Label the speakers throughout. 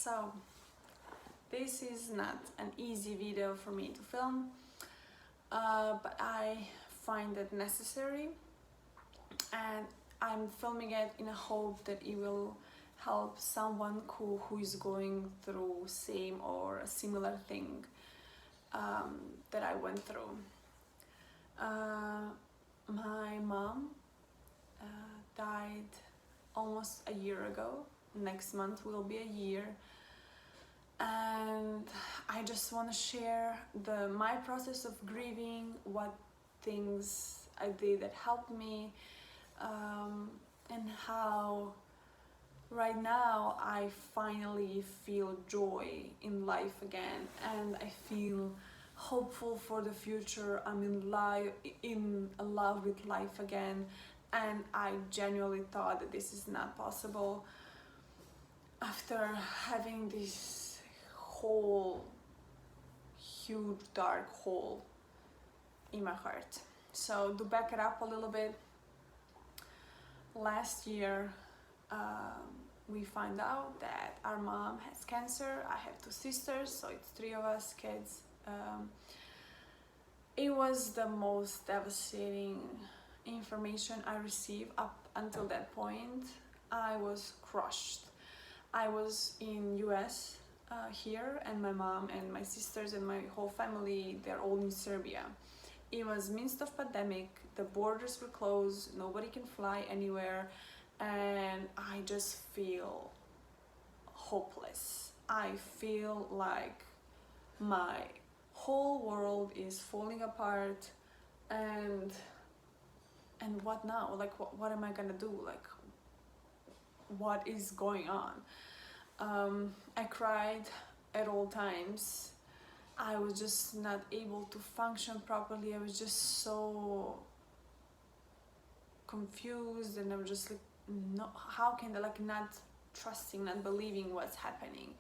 Speaker 1: So this is not an easy video for me to film, but I find it necessary, and I'm filming it in a hope that it will help someone who is going through same or a similar thing that I went through. My mom died almost a year ago. Next month will be a year, and I just want to share my process of grieving, what things I did that helped me, and how right now I finally feel joy in life again, and I feel hopeful for the future. I'm in love with life again, and I genuinely thought that this is not possible after having this whole huge dark hole in my heart. So to back it up a little bit, last year we find out that our mom has cancer. I have two sisters, so it's three of us kids. It was the most devastating information I received. Up until that point, I was crushed. I was in US here, and my mom and my sisters and my whole family, they're all in Serbia. It was midst of pandemic, the borders were closed, nobody can fly anywhere, and I just feel hopeless. I feel like my whole world is falling apart, and what now? Like what am I gonna do? Like what is going on? I cried at all times. I was just not able to function properly. I was just so confused, and I was just like, no, how can I, like, not trusting, not believing what's happening.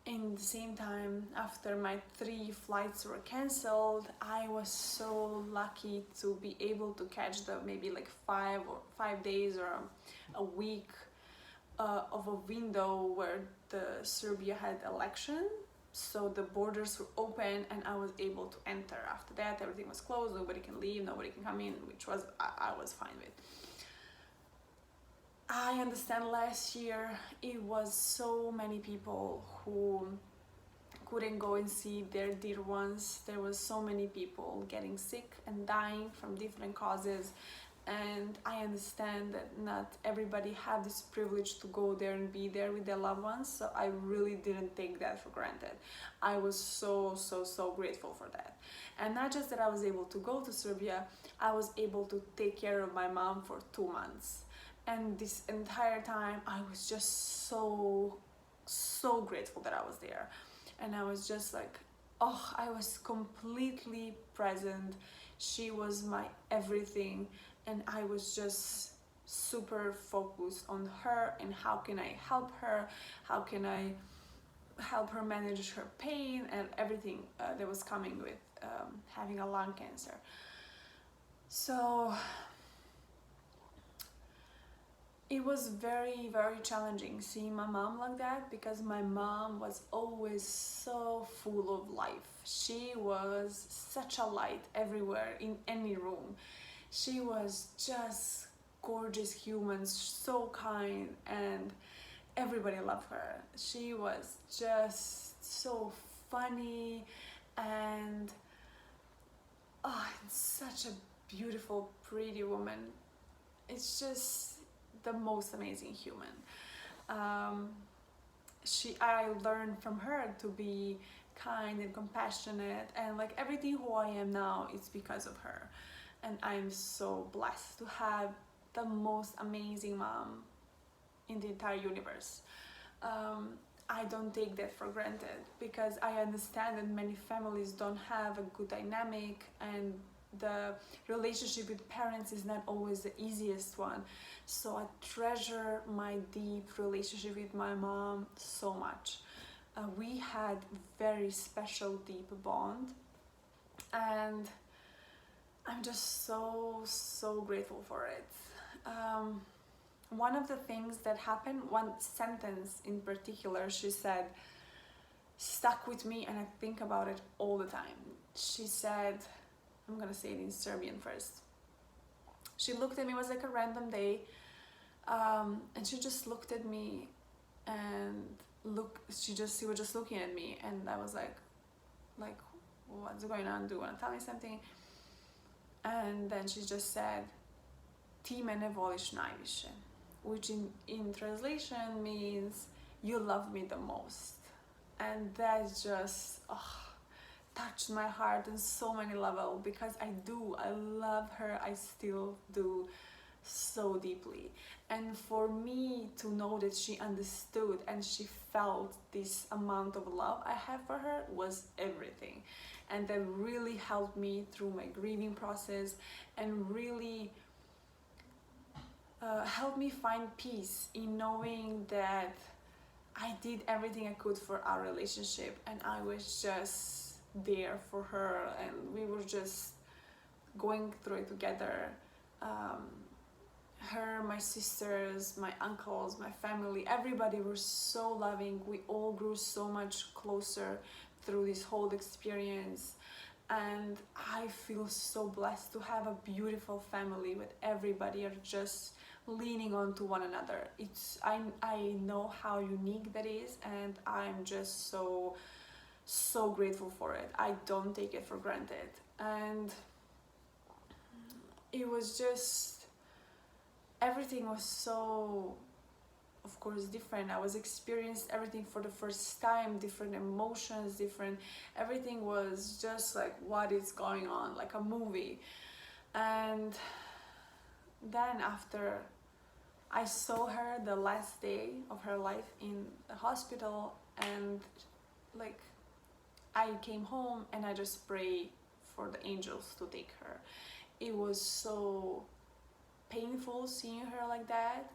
Speaker 1: In the same time, after my 3 flights were cancelled, I was so lucky to be able to catch the maybe like 5 days or a week of a window where the Serbia had election. So the borders were open and I was able to enter. After that, everything was closed, nobody can leave, nobody can come in, which was I was fine with. I understand last year it was so many people who couldn't go and see their dear ones. There was so many people getting sick and dying from different causes, and I understand that not everybody had this privilege to go there and be there with their loved ones, so I really didn't take that for granted. I was so grateful for that. And not just that I was able to go to Serbia, I was able to take care of my mom for 2 months. And this entire time I was just so grateful that I was there. And I was just like, oh, I was completely present. She was my everything, and I was just super focused on her and how can I help her, how can I help her manage her pain and everything that was coming with having a lung cancer. So it was very challenging seeing my mom like that, because my mom was always so full of life. She was such a light everywhere, in any room. She was just gorgeous human, so kind, and everybody loved her. She was just so funny, and such a beautiful, pretty woman. It's just the most amazing human. I learned from her to be kind and compassionate, and like everything who I am now is because of her. And I'm so blessed to have the most amazing mom in the entire universe. I don't take that for granted, because I understand that many families don't have a good dynamic, and the relationship with parents is not always the easiest one. So I treasure my deep relationship with my mom so much. We had very special, deep bond, and I'm just so grateful for it. one of the things that happened, one sentence in particular, she said, stuck with me, and I think about it all the time. She said, I'm gonna say it in Serbian first. She looked at me, it was like a random day, and she just looked at me and she was just looking at me, and I was like, what's going on? Do you want to tell me something? And then she just said, ti mene voliš najviše, which in translation means you love me the most. And that just touched my heart on so many levels, because I love her, I still do, so deeply. And for me to know that she understood and she felt this amount of love I have for her was everything. And that really helped me through my grieving process, and really helped me find peace in knowing that I did everything I could for our relationship, and I was just there for her, and we were just going through it together. Her, my sisters, my uncles, my family, everybody were so loving. We all grew so much closer through this whole experience, and I feel so blessed to have a beautiful family with everybody are just leaning on to one another. I know how unique that is, and I'm just so grateful for it. I don't take it for granted. And it was just, everything was so, of course, different. I was experienced everything for the first time, different emotions, everything was just like, what is going on, like a movie. And then after I saw her the last day of her life in the hospital, and like I came home and I just prayed for the angels to take her. It was so painful seeing her like that,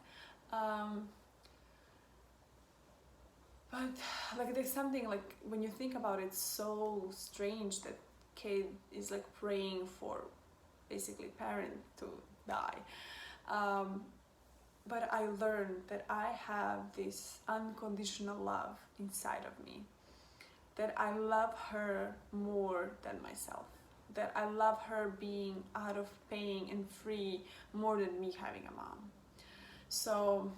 Speaker 1: but like there's something, like when you think about it, so strange that kid is like praying for basically parent to die. But I learned that I have this unconditional love inside of me, that I love her more than myself, that I love her being out of pain and free more than me having a mom. So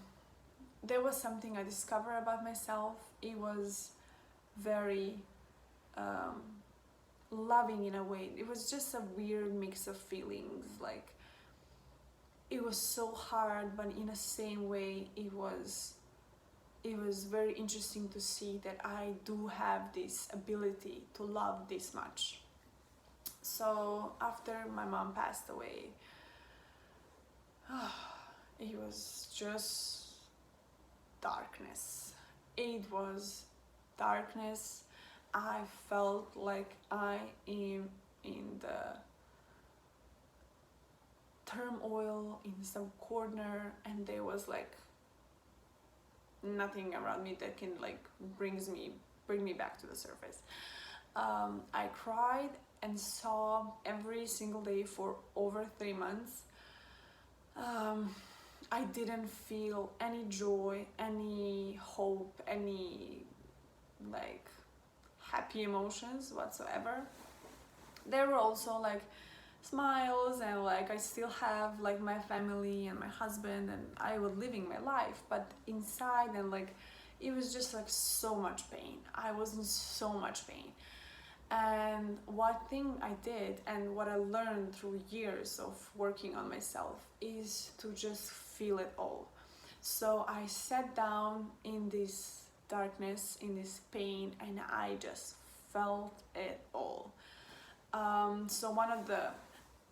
Speaker 1: there was something I discovered about myself. It was very loving in a way. It was just a weird mix of feelings. Like it was so hard, but in the same way it was very interesting to see that I do have this ability to love this much. So after my mom passed away, it was just darkness. It was darkness. I felt like I am in the turmoil in some corner, and there was like nothing around me that can like bring me back to the surface. I cried and sobbed every single day for over 3 months. I didn't feel any joy, any hope, any like happy emotions whatsoever. There were also like smiles, and like I still have like my family and my husband, and I was living my life, but inside, and like it was just like so much pain. I was in so much pain. And one thing I did, and what I learned through years of working on myself, is to just feel it all. So I sat down in this darkness, in this pain, and I just felt it all. So one of the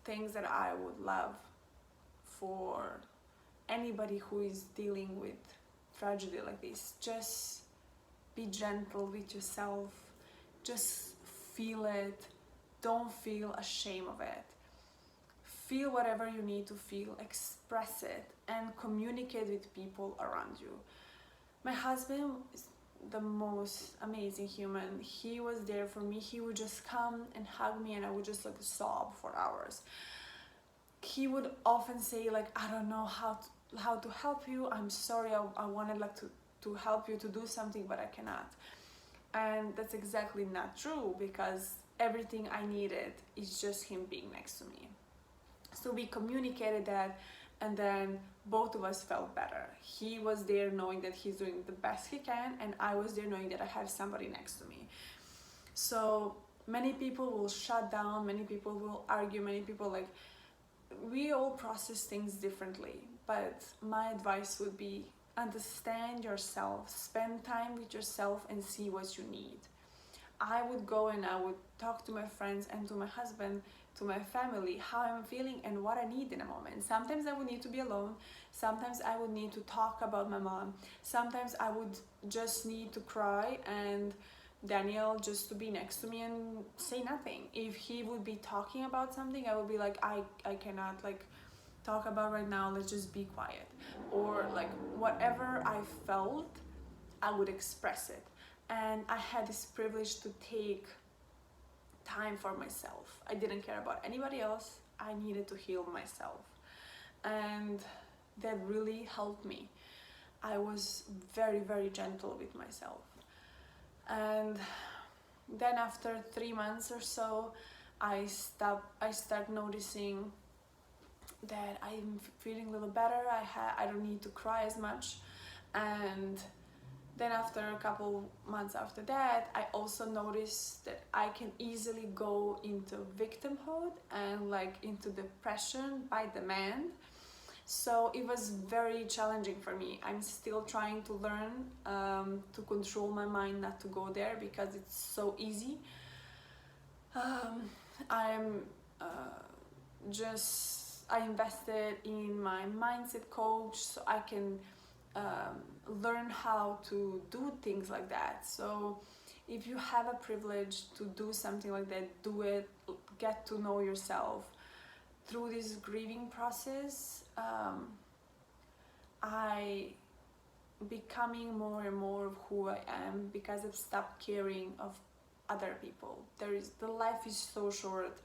Speaker 1: things that I would love for anybody who is dealing with tragedy like this, just be gentle with yourself, just feel it, don't feel ashamed of it. Feel whatever you need to feel, express it, and communicate with people around you. My husband is the most amazing human. He was there for me. He would just come and hug me, and I would just like sob for hours. He would often say like, I don't know how to help you. I'm sorry, I wanted like to help you to do something, but I cannot. And that's exactly not true, because everything I needed is just him being next to me. So we communicated that, and then both of us felt better. He was there knowing that he's doing the best he can, and I was there knowing that I have somebody next to me. So many people will shut down, many people will argue, many people, like, we all process things differently. But my advice would be, understand yourself, spend time with yourself, and see what you need. I would go and I would talk to my friends and to my husband, to my family, how I'm feeling and what I need in a moment. Sometimes I would need to be alone. Sometimes I would need to talk about my mom. Sometimes I would just need to cry and Daniel just to be next to me and say nothing. If he would be talking about something, I would be like, I cannot like talk about right now, let's just be quiet. Or like whatever I felt, I would express it. And I had this privilege to take time for myself. I didn't care about anybody else. I needed to heal myself. And that really helped me. I was very, very gentle with myself. And then after 3 months or so, I start noticing that I'm feeling a little better. I don't need to cry as much. And then after a couple months after that, I also noticed that I can easily go into victimhood and like into depression by demand. So it was very challenging for me. I'm still trying to learn to control my mind not to go there, because it's so easy. I'm I invested in my mindset coach so I can learn how to do things like that. So if you have a privilege to do something like that, do it. Get to know yourself. Through this grieving process, I becoming more and more of who I am, because I've stopped caring of other people. The life is so short,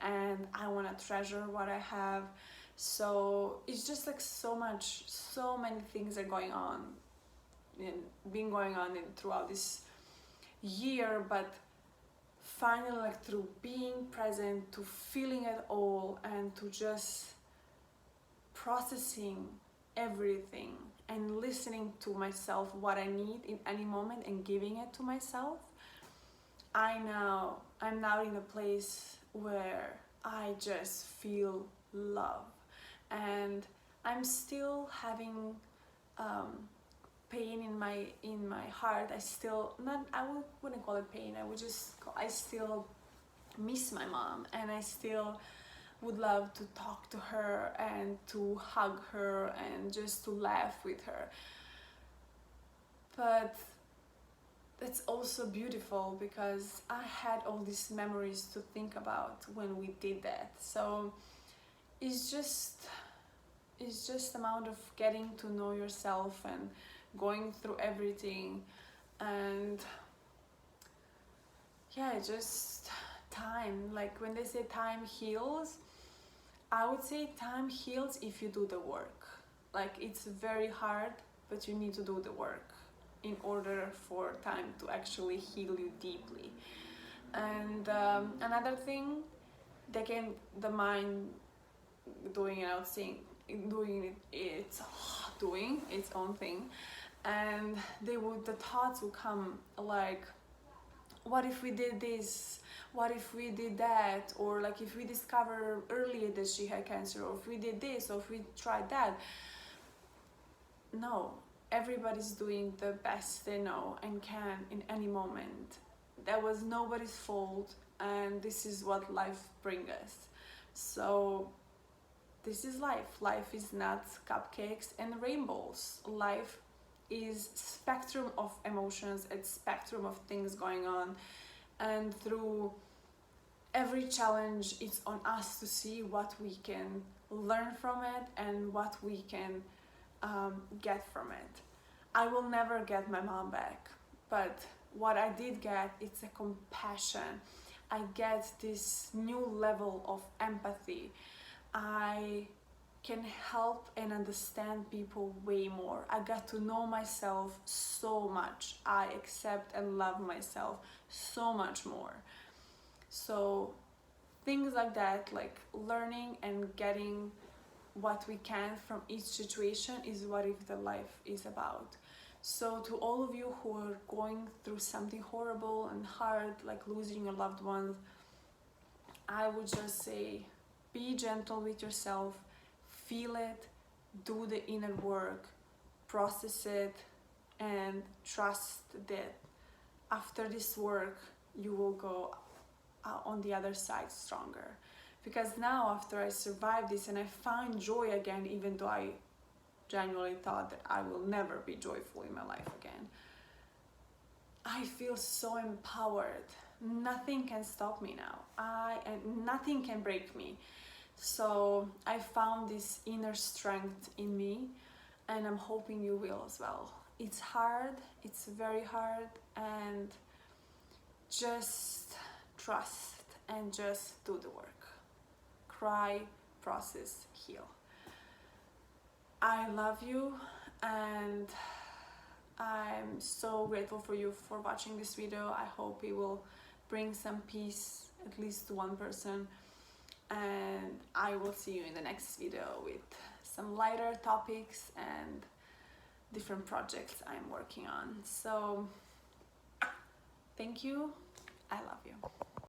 Speaker 1: and I want to treasure what I have. So it's just like so many things are going on throughout this year. But finally, like through being present, to feeling it all, and to just processing everything and listening to myself, what I need in any moment, and giving it to myself, I'm now in a place where I just feel love. And I'm still having pain in my heart. I wouldn't call it pain. I still miss my mom, and I still would love to talk to her and to hug her and just to laugh with her. But it's also beautiful, because I had all these memories to think about when we did that. So it's just amount of getting to know yourself and going through everything. And yeah, just time. Like when they say time heals, I would say time heals if you do the work. Like it's very hard, but you need to do the work in order for time to actually heal you deeply. And another thing, the mind doing its own thing, and the thoughts will come like, what if we did this, what if we did that, or like if we discover earlier that she had cancer, or if we did this, or if we tried that. No, everybody's doing the best they know and can in any moment. That was nobody's fault, and this is what life brings us. So this is life. Life is not cupcakes and rainbows. Life is spectrum of emotions, it's spectrum of things going on, and through every challenge it's on us to see what we can learn from it and what we can get from it. I will never get my mom back, but what I did get, it's a compassion. I get this new level of empathy. I can help and understand people way more. I got to know myself so much. I accept and love myself so much more. So things like that, like learning and getting what we can from each situation, is what if the life is about. So to all of you who are going through something horrible and hard, like losing your loved ones, I would just say, be gentle with yourself, feel it, do the inner work, process it, and trust that after this work you will go on the other side stronger. Because now, after I survived this and I found joy again, even though I genuinely thought that I will never be joyful in my life again, I feel so empowered. Nothing can stop me now. And nothing can break me. So I found this inner strength in me, and I'm hoping you will as well. It's hard, it's very hard, and just trust and just do the work. Cry, process, heal. I love you, and I'm so grateful for you for watching this video. I hope it will bring some peace at least to one person, and I will see you in the next video with some lighter topics and different projects I'm working on. So thank you. I love you.